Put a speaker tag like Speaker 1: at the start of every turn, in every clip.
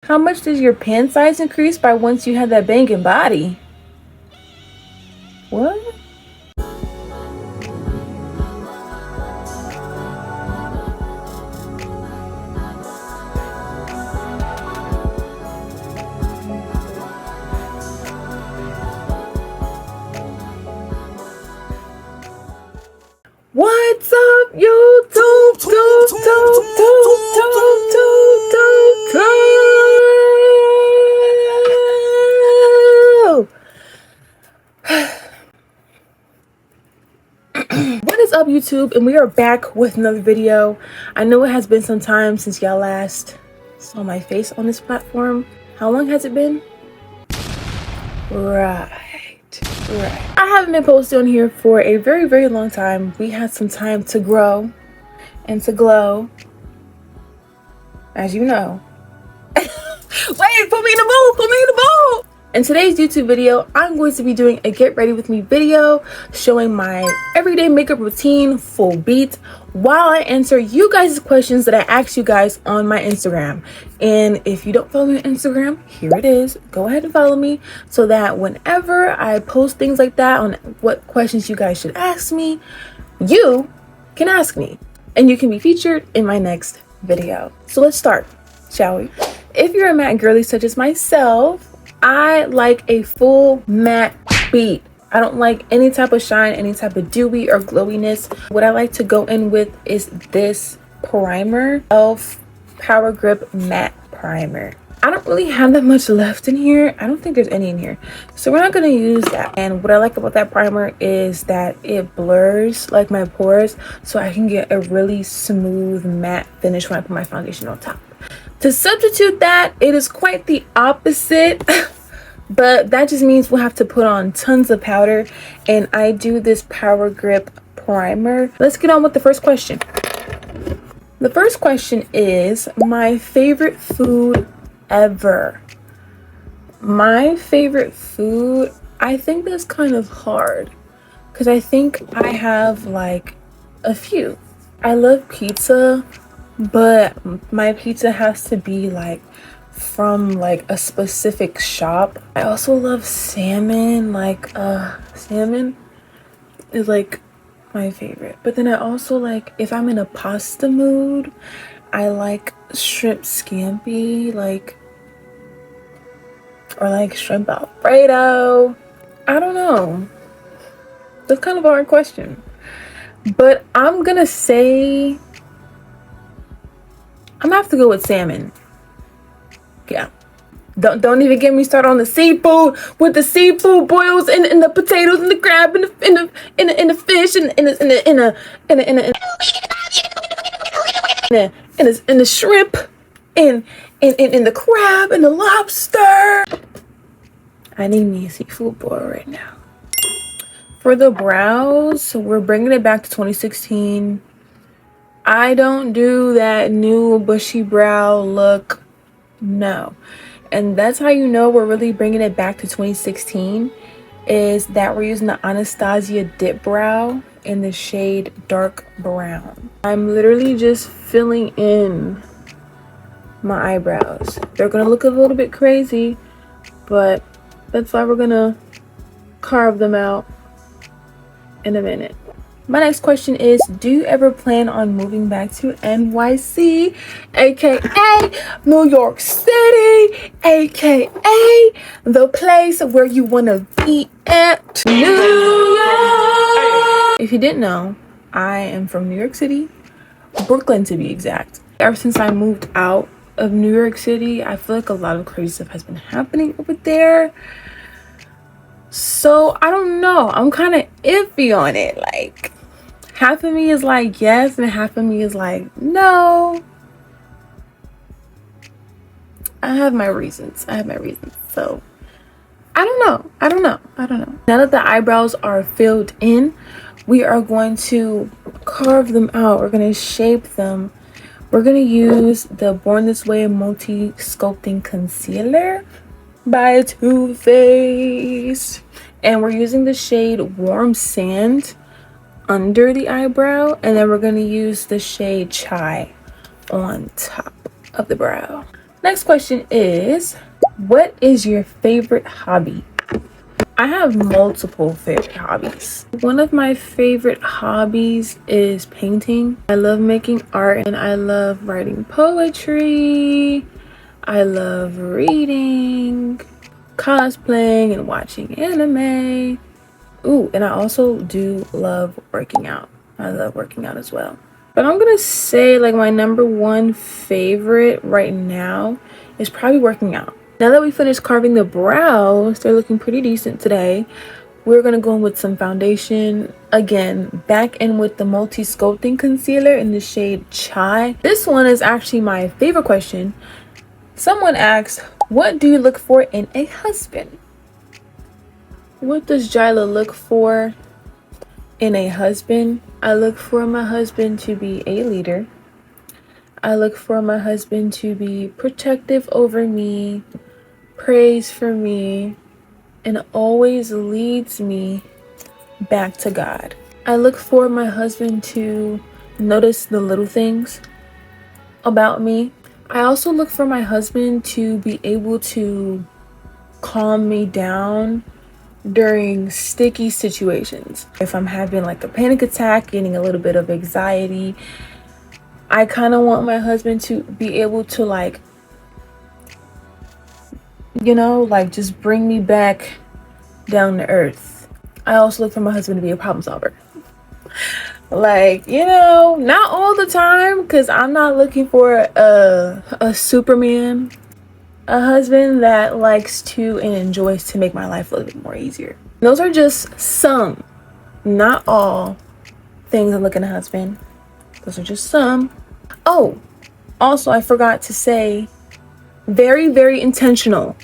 Speaker 1: How much does your pan size increase by once you have that banging body? What? What's up, YouTube? What is up, YouTube? And we are back with another video. I know it has been some time since y'all last saw my face on this platform. How long has it been? Right. I haven't been posting on here for a very long time. We had some time to grow and to glow, as you know. Wait, put me in the bowl. In today's YouTube video, I'm going to be doing a get ready with me video showing my everyday makeup routine full beat while I answer you guys' questions that I asked you guys on my Instagram. And if you don't follow me on Instagram, here it is. Go ahead and follow me so that whenever I post things like that on what questions you guys should ask me, you can ask me and you can be featured in my next video. So let's start, shall we? If you're a matte girly such as myself, I like a full matte beat. I don't like any type of shine, any type of dewy or glowiness. What I like to go in with is this primer, e.l.f. Power Grip Matte Primer. I don't really have that much left in here. I don't think there's any in here. So we're not going to use that. And what I like about that primer is that it blurs like my pores so I can get a really smooth matte finish when I put my foundation on top. To substitute that, it is quite the opposite, but that just means we'll have to put on tons of powder, and I do this Power Grip Primer. Let's get on with the first question. The first question is my favorite food ever. My favorite food, I think that's kind of hard because I think I have like a few. I love pizza, but my pizza has to be like from like a specific shop. I also love salmon. Like salmon is like my favorite. But then I also like, if I'm in a pasta mood, I like shrimp scampi, like, or like shrimp alfredo. I don't know. That's kind of a hard question. But I'm gonna say I'm gonna have to go with salmon. Yeah. Don't even get me started on the seafood with the seafood boils and the potatoes and the crab and the fish and the shrimp and the crab and the lobster. I need me a seafood boil right now. For the brows, we're bringing it back to 2016. I don't do that new bushy brow look, no. And that's how you know we're really bringing it back to 2016, is that we're using the Anastasia Dip Brow in the shade Dark Brown. I'm literally just filling in my eyebrows. They're gonna look a little bit crazy, but that's why we're gonna carve them out in a minute. My next question is, do you ever plan on moving back to NYC, aka New York City, aka the place where you want to be at? New York! If you didn't know, I am from New York City, Brooklyn to be exact. Ever since I moved out of New York City, I feel like a lot of crazy stuff has been happening over there. So I don't know, I'm kind of iffy on it. Like, half of me is like yes and half of me is like no. I have my reasons. So I don't know. Now that the eyebrows are filled in, we are going to carve them out. We're going to shape them. We're going to use the Born This Way Multi Sculpting Concealer by Too Faced, and we're using the shade Warm Sand under the eyebrow, and then we're going to use the shade Chai on top of the brow. Next question is, what is your favorite hobby? I have multiple favorite hobbies. One of my favorite hobbies is painting. I love making art and I love writing poetry. I love reading, cosplaying, and watching anime. Ooh, and I also do love working out. I love working out as well. But I'm gonna say like my number one favorite right now is probably working out. Now that we finished carving the brows, they're looking pretty decent today. We're gonna go in with some foundation. Again, back in with the multi-sculpting concealer in the shade Chai. This one is actually my favorite question. Someone asked, what do you look for in a husband? What does Jyla look for in a husband? I look for my husband to be a leader. I look for my husband to be protective over me, prays for me, and always leads me back to God. I look for my husband to notice the little things about me. I also look for my husband to be able to calm me down during sticky situations. If I'm having like a panic attack, getting a little bit of anxiety, I kind of want my husband to be able to like just bring me back down to earth. I also look for my husband to be a problem solver. Not all the time, because I'm not looking for a Superman. A husband that likes to and enjoys to make my life a little bit more easier. Those are just some, not all, things I look in a husband. Those are just some. Oh, also I forgot to say, very, very intentional.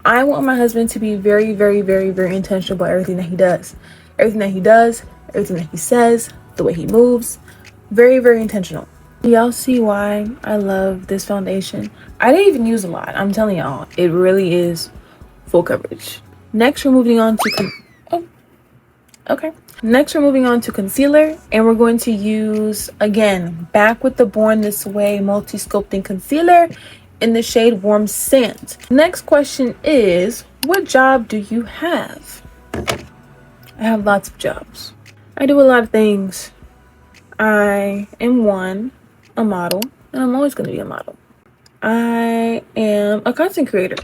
Speaker 1: I want my husband to be very, very, very, very intentional about everything that he does. Everything that he does, everything that he says, the way he moves. Very, very intentional. Y'all see why I love this foundation? I didn't even use a lot. I'm telling y'all, it really is full coverage. Next, we're moving on to concealer, and we're going to use, again, back with the Born This Way multi-sculpting concealer in the shade Warm Sand. Next question is, what job do you have? I have lots of jobs. I do a lot of things. I am a model, and I'm always going to be a model. I am a content creator.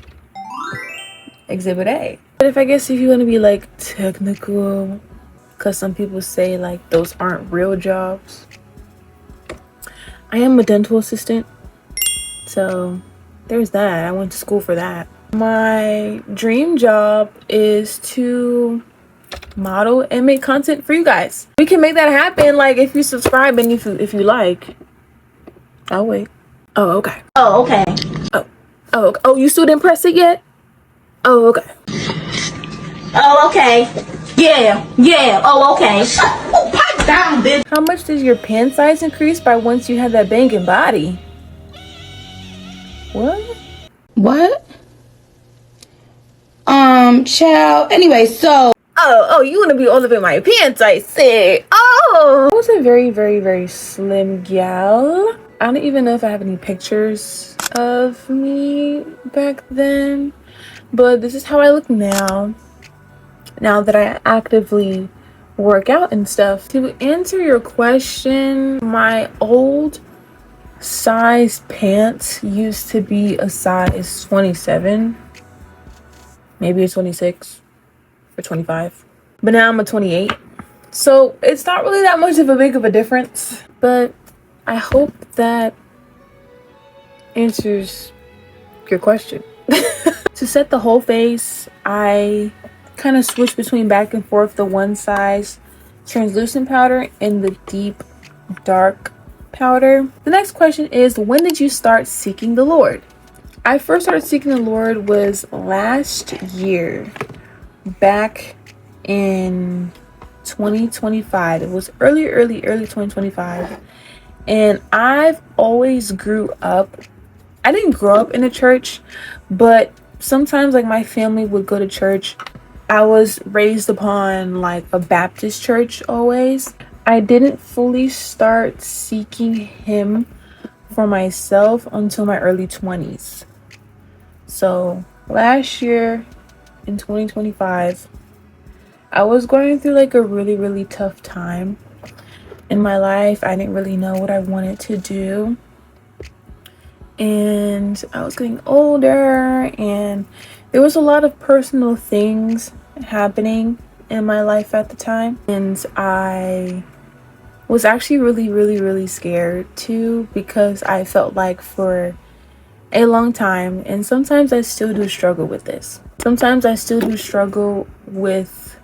Speaker 1: Exhibit A. But if you want to be like technical, because some people say like those aren't real jobs, I am a dental assistant. So there's that. I went to school for that. My dream job is to model and make content for you guys. We can make that happen, like if you subscribe and if you like. I'll wait. Oh, okay. Oh, you still didn't press it yet? Oh, okay.
Speaker 2: Oh, okay. Yeah. Oh, okay. Pipe down, bitch.
Speaker 1: How much does your pant size increase by once you have that banging body? What?
Speaker 2: Child. Anyway, so.
Speaker 1: Oh, you want to be all up in my pants, I say. Oh! I was a very, very, very slim gal. I don't even know if I have any pictures of me back then. But this is how I look now. Now that I actively work out and stuff. To answer your question, my old size pants used to be a size 27. Maybe a 26 or 25. But now I'm a 28. So it's not really that much of a big of a difference. But I hope that answers your question. To set the whole face, I kind of switch between back and forth the one size translucent powder and the deep dark powder. The next question is, when did you start seeking the Lord? I first started seeking the Lord was last year, back in 2025. It was early 2025. And I've always grew up. I didn't grow up in a church, but sometimes like my family would go to church. I was raised upon like a Baptist church always. I didn't fully start seeking him for myself until my early 20s. So last year in 2025, I was going through like a really, really tough time in my life. I didn't really know what I wanted to do. And I was getting older, and there was a lot of personal things happening in my life at the time. And I was actually really, really, really scared too, because I felt like for a long time, and sometimes I still do struggle with this. Sometimes I still do struggle with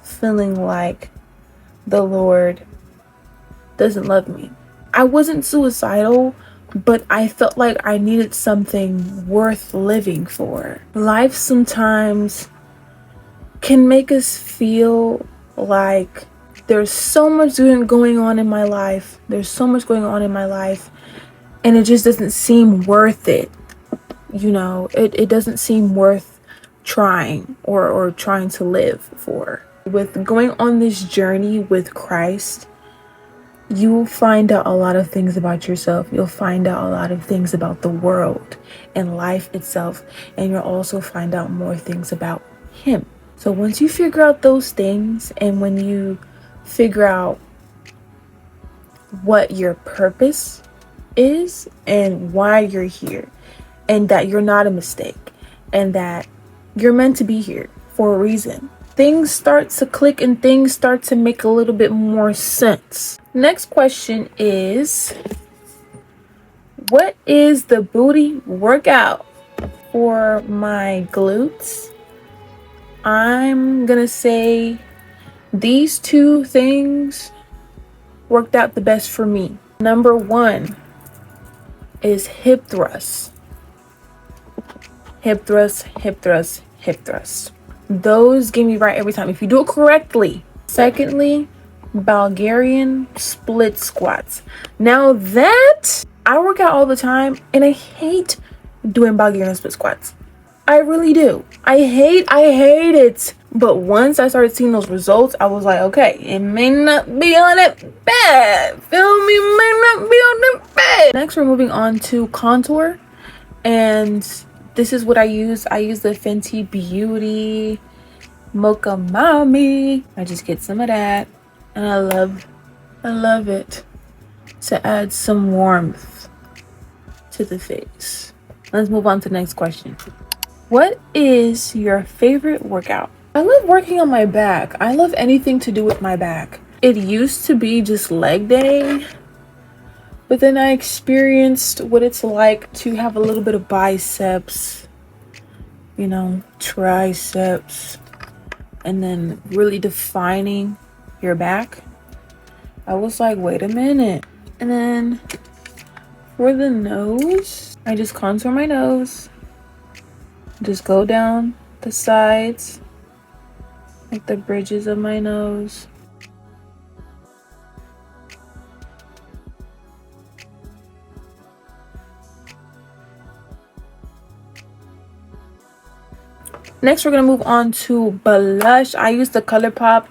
Speaker 1: feeling like the Lord doesn't love me. I wasn't suicidal, but I felt like I needed something worth living for. Life sometimes can make us feel like there's so much going on in my life. There's so much going on in my life, and it just doesn't seem worth it. You know, it doesn't seem worth trying or trying to live for. With going on this journey with Christ, you'll find out a lot of things about yourself. You'll find out a lot of things about the world and life itself. And you'll also find out more things about Him. So once you figure out those things, and when you figure out what your purpose is and why you're here, and that you're not a mistake, and that you're meant to be here for a reason, things start to click and things start to make a little bit more sense. Next question is, what is the booty workout? For my glutes, I'm gonna say these two things worked out the best for me. Number one is hip thrusts. Hip thrust, hip thrust, hip thrust. Those get me right every time if you do it correctly. Secondly, Bulgarian split squats. Now that I work out all the time, and I hate doing Bulgarian split squats. I really do. I hate it. But once I started seeing those results, I was like, okay, it may not be on it bad. Feel me? May not be on it bad. Next, we're moving on to contour. And this is what I use. I use the Fenty Beauty Mocha Mami. I just get some of that. And I love it to add some warmth to the face. Let's move on to the next question. What is your favorite workout? I love working on my back. I love anything to do with my back. It used to be just leg day, but then I experienced what it's like to have a little bit of biceps, you know, triceps, and then really defining your back. I was like, wait a minute. And then for the nose, I just contour my nose. Just go down the sides, like the bridges of my nose. Next, we're gonna move on to blush. I use the ColourPop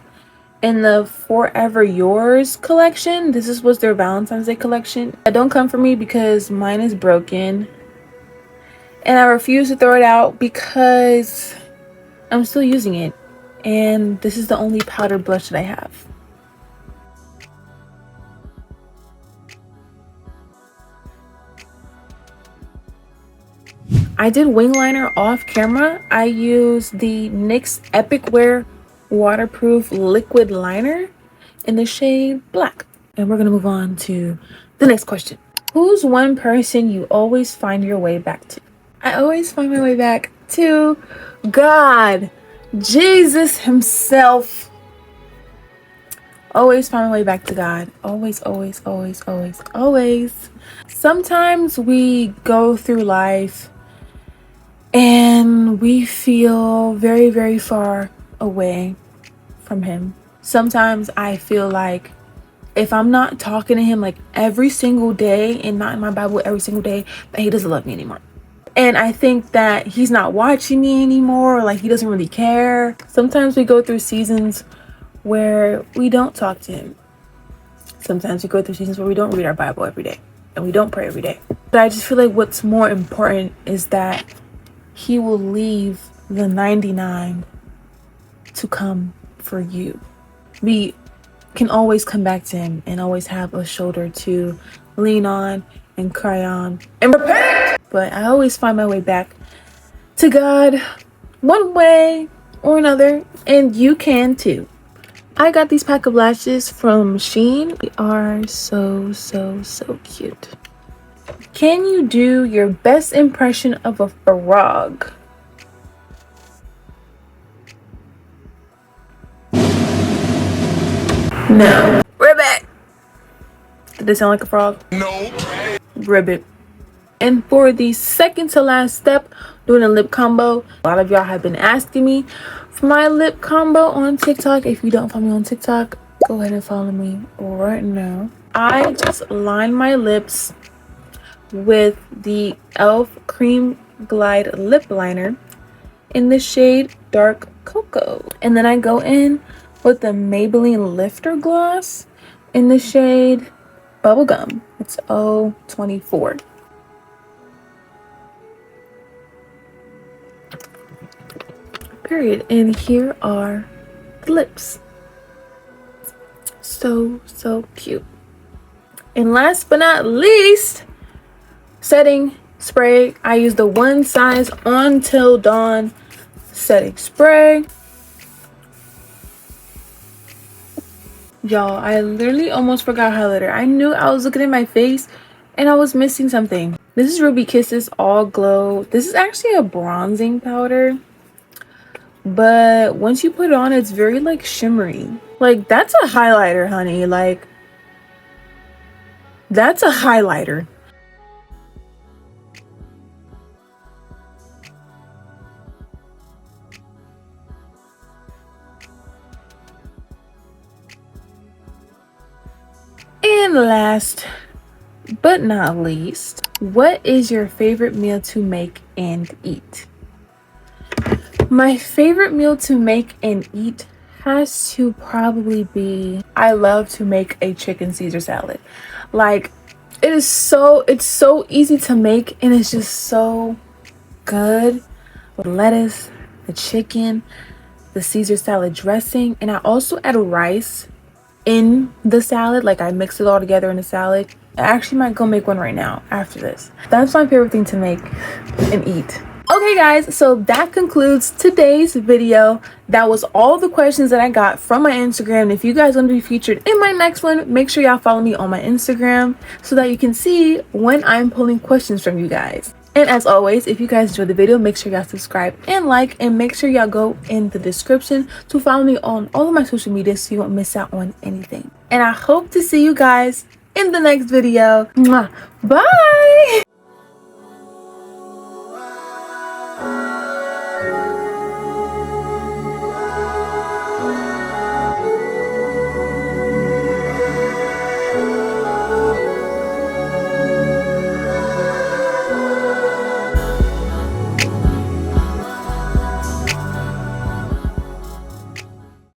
Speaker 1: in the Forever Yours collection. This was their Valentine's Day collection. Don't come for me because mine is broken. And I refuse to throw it out because I'm still using it. And this is the only powder blush that I have. I did wing liner off camera. I used the NYX Epic Wear Waterproof Liquid Liner in the shade Black. And we're gonna move on to the next question. Who's one person you always find your way back to? I always find my way back to God, Jesus Himself. Always find my way back to God. Always, always, always, always, always. Sometimes we go through life and we feel very, very far away from Him. Sometimes I feel like if I'm not talking to Him like every single day and not in my Bible every single day, that He doesn't love me anymore. And I think that He's not watching me anymore, or like He doesn't really care. Sometimes we go through seasons where we don't talk to Him. Sometimes we go through seasons where we don't read our Bible every day. and we don't pray every day. But I just feel like what's more important is that he will leave the 99 to come for you. We can always come back to him and always have a shoulder to lean on and cry on and repent. But I always find my way back to God one way or another, and you can too. I got these pack of lashes from Shein. They are so cute. Can you do your best impression of a frog? No. Ribbit! Did it sound like a frog? No. Ribbit. And for the second to last step, doing a lip combo. A lot of y'all have been asking me for my lip combo on TikTok. If you don't follow me on TikTok, go ahead and follow me right now. I just line my lips with the e.l.f. Cream Glide Lip Liner in the shade Dark Cocoa. And then I go in with the Maybelline Lifter Gloss in the shade Bubblegum. It's 024. Period. And here are the lips. So cute. And last but not least, setting spray. I use the One Size Until Dawn setting spray. Y'all, I literally almost forgot highlighter. I knew I was looking at my face and I was missing something. This is Ruby Kisses All Glow. This is actually a bronzing powder, but once you put it on, it's very like shimmery. Like, that's a highlighter, honey. Like, that's a highlighter. And last but not least, what is your favorite meal to make and eat? My favorite meal to make and eat has to probably be, I love to make a chicken Caesar salad. Like, it's so easy to make, and it's just so good with lettuce, the chicken, the Caesar salad dressing, and I also add rice in the salad. Like, I mix it all together in the salad. I actually might go make one right now after this. That's my favorite thing to make and eat. Okay guys, so that concludes today's video. That was all the questions that I got from my Instagram. And if you guys want to be featured in my next one, make sure y'all follow me on my Instagram so that you can see when I'm pulling questions from you guys. And as always, if you guys enjoyed the video, make sure y'all subscribe and like, and make sure y'all go in the description to follow me on all of my social media so you won't miss out on anything. And I hope to see you guys in the next video. Mwah. Bye!